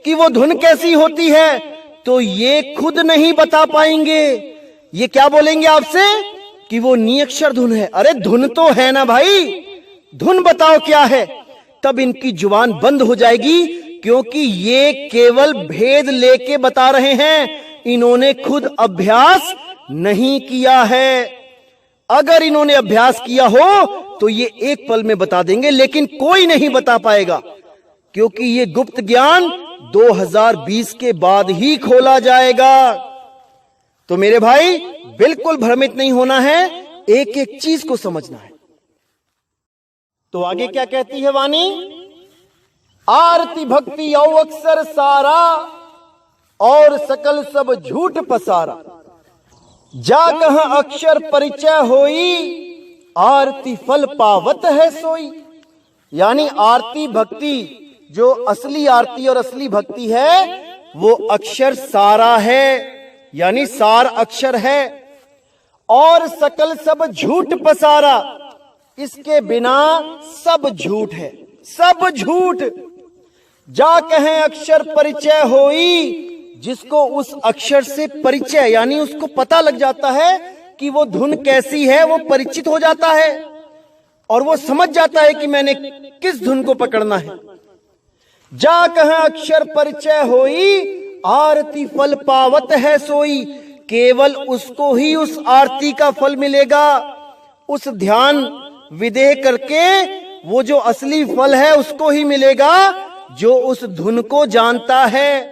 कि वो धुन कैसी होती है तो ये खुद नहीं बता पाएंगे। ये क्या बोलेंगे आपसे कि वो नियक्षर धुन है। अरे धुन तो है ना भाई, धुन बताओ क्या है। तब इनकी जुबान बंद हो जाएगी, क्योंकि ये केवल भेद लेके बता रहे हैं, इन्होंने खुद अभ्यास नहीं किया है। अगर इन्होंने अभ्यास किया हो तो ये एक पल में बता देंगे, लेकिन कोई नहीं बता पाएगा, क्योंकि ये गुप्त ज्ञान 2020 के बाद ही खोला जाएगा। तो मेरे भाई बिल्कुल भ्रमित नहीं होना है, एक एक चीज को समझना है। तो आगे क्या कहती है वाणी? आरती भक्ति औ अक्षर सारा और सकल सब झूठ पसारा, जा कहां अक्षर परिचय होई, आरती फल पावत है सोई। यानी आरती भक्ति, जो असली आरती और असली भक्ति है वो अक्षर सारा है, यानी सार अक्षर है। और सकल सब झूठ पसारा, इसके बिना सब झूठ है, सब झूठ। जा कहें अक्षर परिचय होई, जिसको उस अक्षर से परिचय यानी उसको पता लग जाता है कि वो धुन कैसी है, वो परिचित हो जाता है और वो समझ जाता है कि मैंने किस धुन को पकड़ना है। जा कहें अक्षर परिचय होई, आरती फल पावत है सोई। केवल उसको ही उस आरती का फल मिलेगा, उस ध्यान विदेह करके वो जो असली फल है उसको ही मिलेगा, जो उस धुन को जानता है।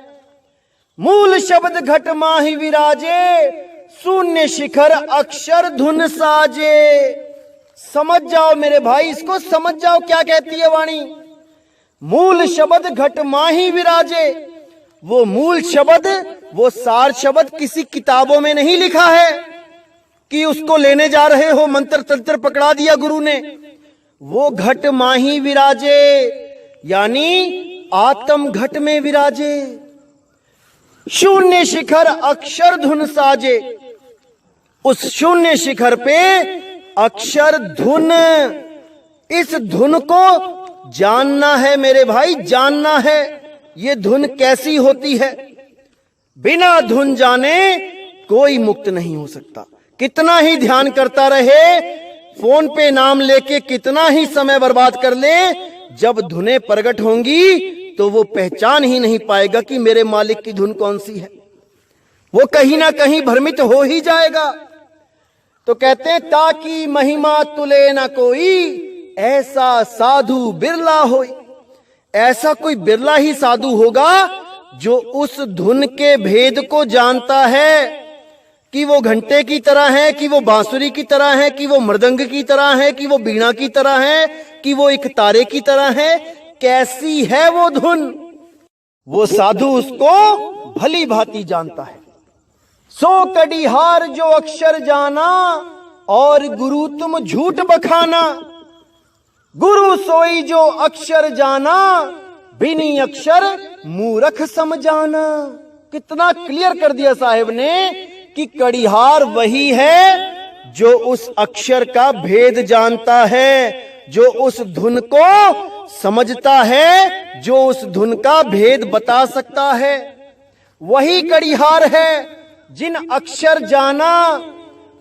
मूल शब्द घट माही विराजे, शून्य शिखर अक्षर धुन साजे। समझ जाओ मेरे भाई, इसको समझ जाओ क्या कहती है वाणी। मूल शब्द घट माही विराजे, वो मूल शब्द, वो सार शब्द किसी किताबों में नहीं लिखा है कि उसको लेने जा रहे हो, मंत्र तंत्र पकड़ा दिया गुरु ने। वो घट माही विराजे यानी आत्म घट में विराजे। शून्य शिखर अक्षर धुन साजे, उस शून्य शिखर पे अक्षर धुन। इस धुन को जानना है मेरे भाई, जानना है ये धुन कैसी होती है। बिना धुन जाने कोई मुक्त नहीं हो सकता। कितना ही ध्यान करता रहे, फोन पे नाम लेके कितना ही समय बर्बाद कर ले, जब धुनें प्रकट होंगी तो वो पहचान ही नहीं पाएगा कि मेरे मालिक की धुन कौन सी है। वो कहीं ना कहीं भ्रमित हो ही जाएगा। तो कहते हैं ताकि महिमा तुले ना कोई, ऐसा साधु बिरला होई। ऐसा कोई बिरला ही साधु होगा जो उस धुन के भेद को जानता है कि वो घंटे की तरह है, कि वो बांसुरी की तरह है, कि वो मृदंग की तरह है, कि वो बीणा की तरह है, कि वो एक तारे की तरह है। कैसी है वो धुन, वो साधु उसको भली भांति जानता है। सो कड़ीहार जो अक्षर जाना, और गुरु तुम झूठ बखाना। गुरु सोई जो अक्षर जाना, बिनी अक्षर मूर्ख समझाना। कितना क्लियर कर दिया साहिब ने कि कड़ीहार वही है जो उस अक्षर का भेद जानता है, जो उस धुन को समझता है, जो उस धुन का भेद बता सकता है। वही कड़ीहार है जिन अक्षर जाना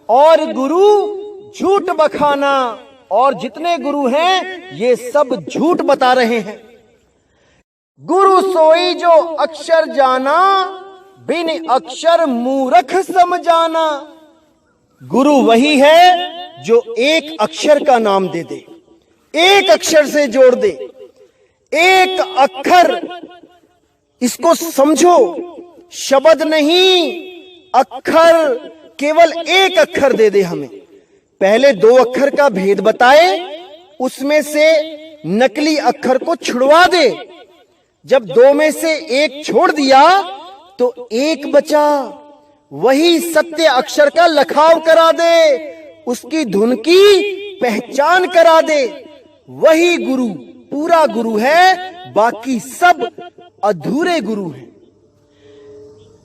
और गुरु झूठ बखाना। और जितने गुरु हैं ये सब झूठ बता रहे हैं। गुरु सोई जो अक्षर जाना, बिन अक्षर मूर्ख समझाना। गुरु वही है जो एक अक्षर का नाम दे दे, एक अक्षर से जोड़ दे, एक अक्षर। इसको समझो, शब्द नहीं, अक्षर। केवल एक अक्षर दे दे हमें। पहले दो अक्षर का भेद बताए, उसमें से नकली अक्षर को छुड़वा दे। जब दो में से एक छोड़ दिया तो एक बचा, वही सत्य अक्षर का लखाव करा दे, उसकी धुन की पहचान करा दे। वही गुरु पूरा गुरु है, बाकी सब अधूरे गुरु हैं।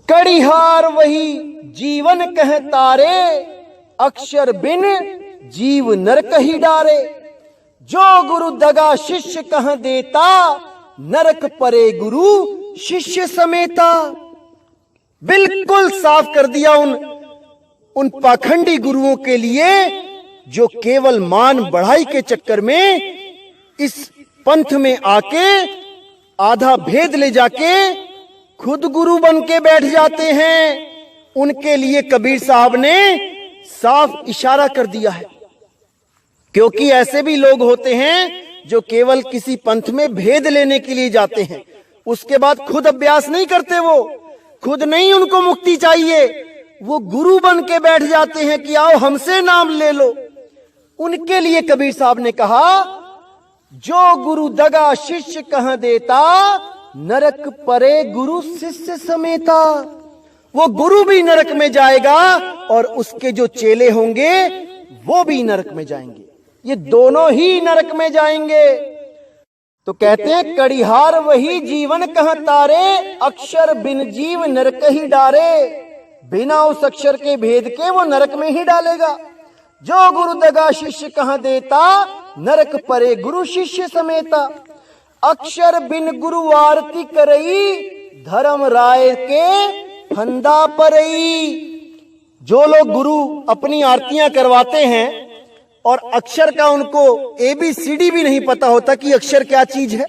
कड़ीहार वही जीवन कह तारे, अक्षर बिन जीव नरक ही डारे। जो गुरु दगा शिष्य कह देता, नरक परे गुरु शिष्य समेता। बिल्कुल साफ कर दिया उन पाखंडी गुरुओं के लिए जो केवल मान बढ़ाई के चक्कर में इस पंथ में आके आधा भेद ले जाके खुद गुरु बन के बैठ जाते हैं। उनके लिए कबीर साहब ने साफ इशारा कर दिया है। क्योंकि ऐसे भी लोग होते हैं जो केवल किसी पंथ में भेद लेने के लिए जाते हैं, उसके बाद खुद अभ्यास नहीं करते। वो खुद नहीं, उनको मुक्ति चाहिए, वो गुरु बन के बैठ जाते हैं कि आओ हमसे नाम ले लो। उनके लिए कबीर साहब ने कहा, जो गुरु दगा शिष्य कह देता, नरक परे गुरु शिष्य समेता। वो गुरु भी नरक में जाएगा और उसके जो चेले होंगे वो भी नरक में जाएंगे। ये दोनों ही नरक में जाएंगे। तो कहते हैं कड़ीहार वही जीवन कह तारे, अक्षर बिन जीव नरक ही डारे। बिना उस अक्षर के भेद के वो नरक में ही डालेगा। जो गुरु दगा शिष्य कह देता, नरक परे गुरु शिष्य समेता। अक्षर बिन गुरु आरती करई, धर्म राय के फंदा परई। जो लोग गुरु अपनी आरतियां करवाते हैं और अक्षर का उनको ABCD भी नहीं पता होता कि अक्षर क्या चीज है।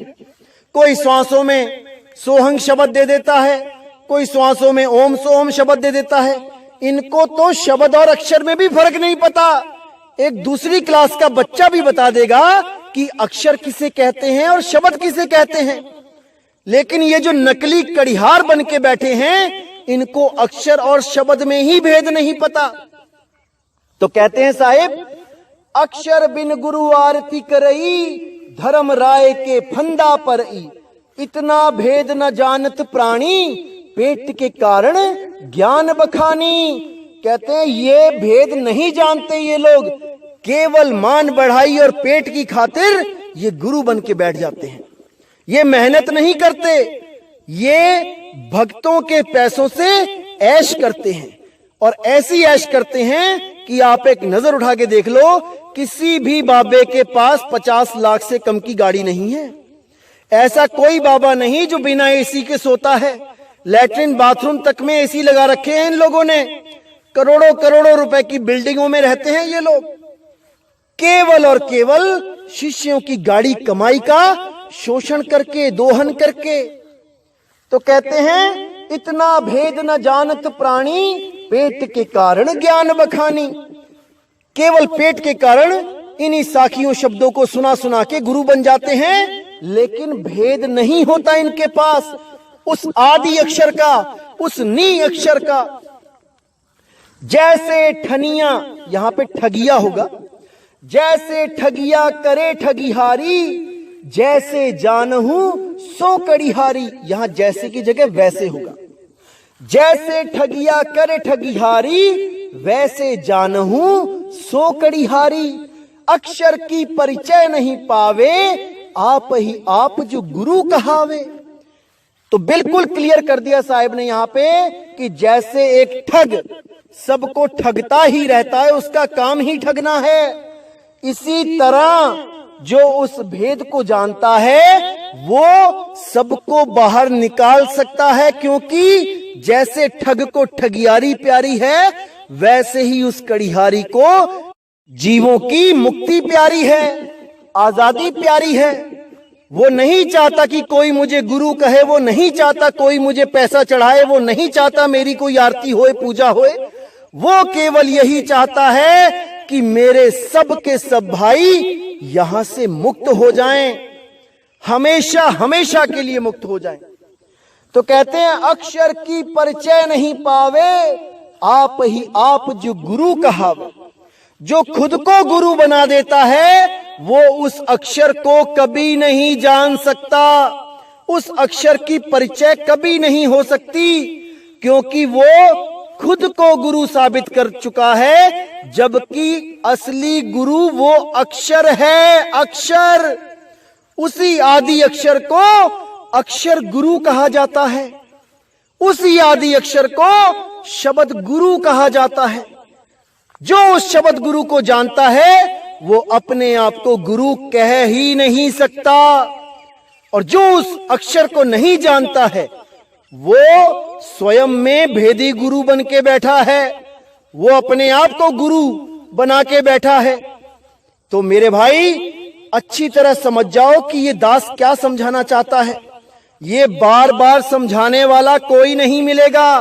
कोई श्वासों में सोहंग शब्द दे देता है, कोई श्वासों में ओम सोम शब्द दे देता है। इनको तो शब्द और अक्षर में भी फर्क नहीं पता। एक दूसरी क्लास का बच्चा भी बता देगा कि अक्षर किसे कहते हैं और शब्द किसे कहते हैं। लेकिन ये जो नकली कड़ीहार बन के बैठे हैं, इनको अक्षर और शब्द में ही भेद नहीं पता। तो कहते हैं साहिब, अक्षर बिन गुरु आरती करई, धर्म राय के फंदा परई। इतना भेद न जानत प्राणी, पेट के कारण ज्ञान बखानी। कहते हैं ये भेद नहीं जानते ये लोग, केवल मान बढ़ाई और पेट की खातिर ये गुरु बन के बैठ जाते हैं। ये मेहनत नहीं करते, ये भक्तों के पैसों से ऐश करते हैं। और ऐसी ऐश करते हैं कि आप एक नजर उठा के देख लो, किसी भी बाबे के पास 50 लाख से कम की गाड़ी नहीं है। ऐसा कोई बाबा नहीं जो बिना एसी के सोता है। लैट्रिन बाथरूम तक में एसी लगा रखे हैं इन लोगों ने। करोड़ों करोड़ों रुपए की बिल्डिंगों में रहते हैं ये लोग, केवल और केवल शिष्यों की गाड़ी कमाई का शोषण करके, दोहन करके। तो कहते हैं इतना भेद न जानत प्राणी, पेट के कारण ज्ञान बखानी। केवल पेट के कारण इन्हीं साखियों शब्दों को सुना सुना के गुरु बन जाते हैं, लेकिन भेद नहीं होता इनके पास उस आदि अक्षर का, उस नी अक्षर का। जैसे ठनिया, यहां पे ठगिया होगा, जैसे ठगिया करे ठगिहारी, जैसे जानहू सो कड़िहारी। यहां जैसे की जगह वैसे होगा। जैसे ठगिया करे ठगिहारी, वैसे जानहू सो कड़िहारी। अक्षर की परिचय नहीं पावे, आप ही आप जो गुरु कहावे। तो बिल्कुल क्लियर कर दिया साहिब ने यहां पे कि जैसे एक ठग सबको ठगता ही रहता है, उसका काम ही ठगना है, इसी तरह जो उस भेद को जानता है वो सबको बाहर निकाल सकता है। क्योंकि जैसे ठग को ठगियारी प्यारी है, वैसे ही उस कड़िहारी को जीवों की मुक्ति प्यारी है, आजादी प्यारी है। वो नहीं चाहता कि कोई मुझे गुरु कहे, वो नहीं चाहता कोई मुझे पैसा चढ़ाए, वो नहीं चाहता मेरी कोई आरती होए, पूजा होए। वो केवल यही चाहता है कि मेरे सब के सब भाई यहां से मुक्त हो जाएं, हमेशा हमेशा के लिए मुक्त हो जाएं। तो कहते हैं अक्षर की परिचय नहीं पावे, आप ही आप जो गुरु कहावे। जो खुद को गुरु बना देता है वो उस अक्षर को कभी नहीं जान सकता, उस अक्षर की परिचय कभी नहीं हो सकती, क्योंकि वो खुद को गुरु साबित कर चुका है। जबकि असली गुरु वो अक्षर है, अक्षर। उसी आदि अक्षर को अक्षर गुरु कहा जाता है, उसी आदि अक्षर को शब्द गुरु कहा जाता है। जो उस शब्द गुरु को जानता है वो अपने आप को गुरु कह ही नहीं सकता, और जो उस अक्षर को नहीं जानता है वो स्वयं में भेदी गुरु बन के बैठा है, वो अपने आप को गुरु बना के बैठा है। तो मेरे भाई अच्छी तरह समझ जाओ कि ये दास क्या समझाना चाहता है। ये बार बार समझाने वाला कोई नहीं मिलेगा,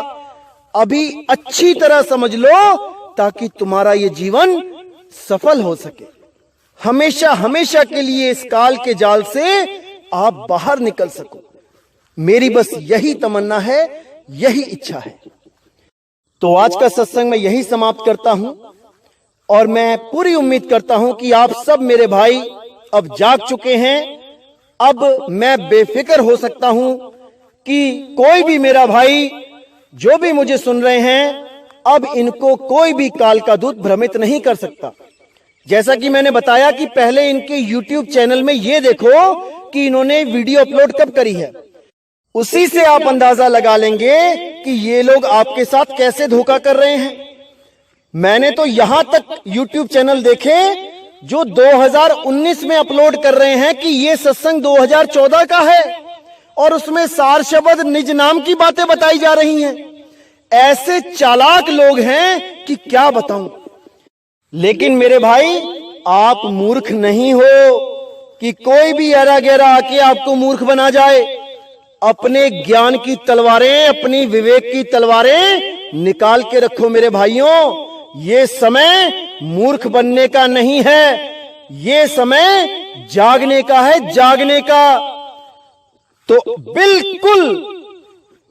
अभी अच्छी तरह समझ लो ताकि तुम्हारा ये जीवन सफल हो सके। हमेशा हमेशा के लिए इस काल के जाल से आप बाहर निकल सको। मेरी बस यही तमन्ना है, यही इच्छा है। तो आज का सत्संग मैं यही समाप्त करता हूं, और मैं पूरी उम्मीद करता हूं कि आप सब मेरे भाई अब जाग चुके हैं। अब मैं बेफिक्र हो सकता हूं कि कोई भी मेरा भाई जो भी मुझे सुन रहे हैं, अब इनको कोई भी काल का दूत भ्रमित नहीं कर सकता। जैसा कि मैंने बताया कि पहले इनके YouTube चैनल में ये देखो कि इन्होंने वीडियो अपलोड कब करी है, उसी से आप अंदाजा लगा लेंगे कि ये लोग आपके साथ कैसे धोखा कर रहे हैं। मैंने तो यहां तक YouTube चैनल देखे जो 2019 में अपलोड कर रहे हैं कि ये सत्संग 2014 का है, और उसमें सार शब्द निज नाम की बातें बताई जा रही हैं। ऐसे चालाक लोग हैं कि क्या बताऊं। लेकिन मेरे भाई आप मूर्ख नहीं हो कि कोई भी ऐरा गैरा आके आपको मूर्ख बना जाए। अपने ज्ञान की तलवारें, अपनी विवेक की तलवारें निकाल के रखो मेरे भाइयों। ये समय मूर्ख बनने का नहीं है, ये समय जागने का है, जागने का। तो बिल्कुल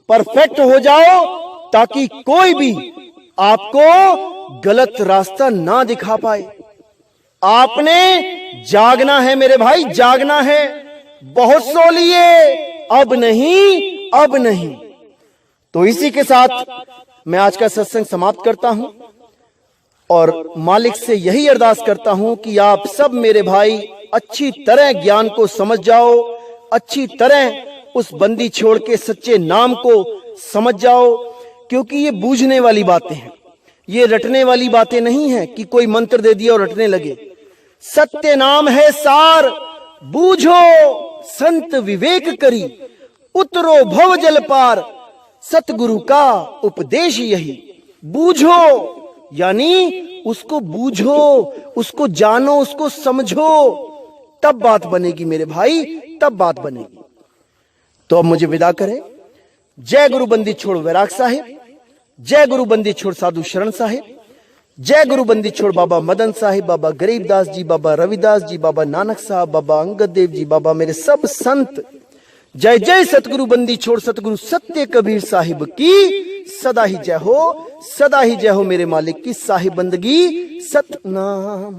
परफेक्ट हो जाओ ताकि कोई भी आपको गलत रास्ता ना दिखा पाए। आपने जागना है मेरे भाई, जागना है। बहुत सो लिए, अब नहीं, अब नहीं। तो इसी के साथ मैं आज का सत्संग समाप्त करता हूं, और मालिक से यही अरदास करता हूं कि आप सब मेरे भाई अच्छी तरह ज्ञान को समझ जाओ, अच्छी तरह उस बंदी छोड़ के सच्चे नाम को समझ जाओ, क्योंकि ये बूझने वाली बातें हैं। ये रटने वाली बातें नहीं है कि कोई मंत्र दे दिया और रटने लगे। सत्य नाम है सार, बूझो संत विवेक करी, उतरो भव जल पार, सतगुरु का उपदेश यही। बूझो यानी उसको बूझो, उसको जानो, उसको समझो, तब बात बनेगी मेरे भाई, तब बात बनेगी। तो अब मुझे विदा करें। जय गुरु बंदी छोड़ वैराग साहिब, जय गुरु बंदी छोड़ साधु शरण साहिब, जय गुरु बंदी छोड़ बाबा मदन साहिब, बाबा गरीबदास जी, बाबा रविदास जी, बाबा नानक साहब, बाबा अंगद देव जी, बाबा मेरे सब संत। जय जय सतगुरु बंदी छोड़ सतगुरु सत्य कबीर साहिब की सदा ही जय हो, सदा ही जय हो मेरे मालिक की साहिब बंदगी सतनाम।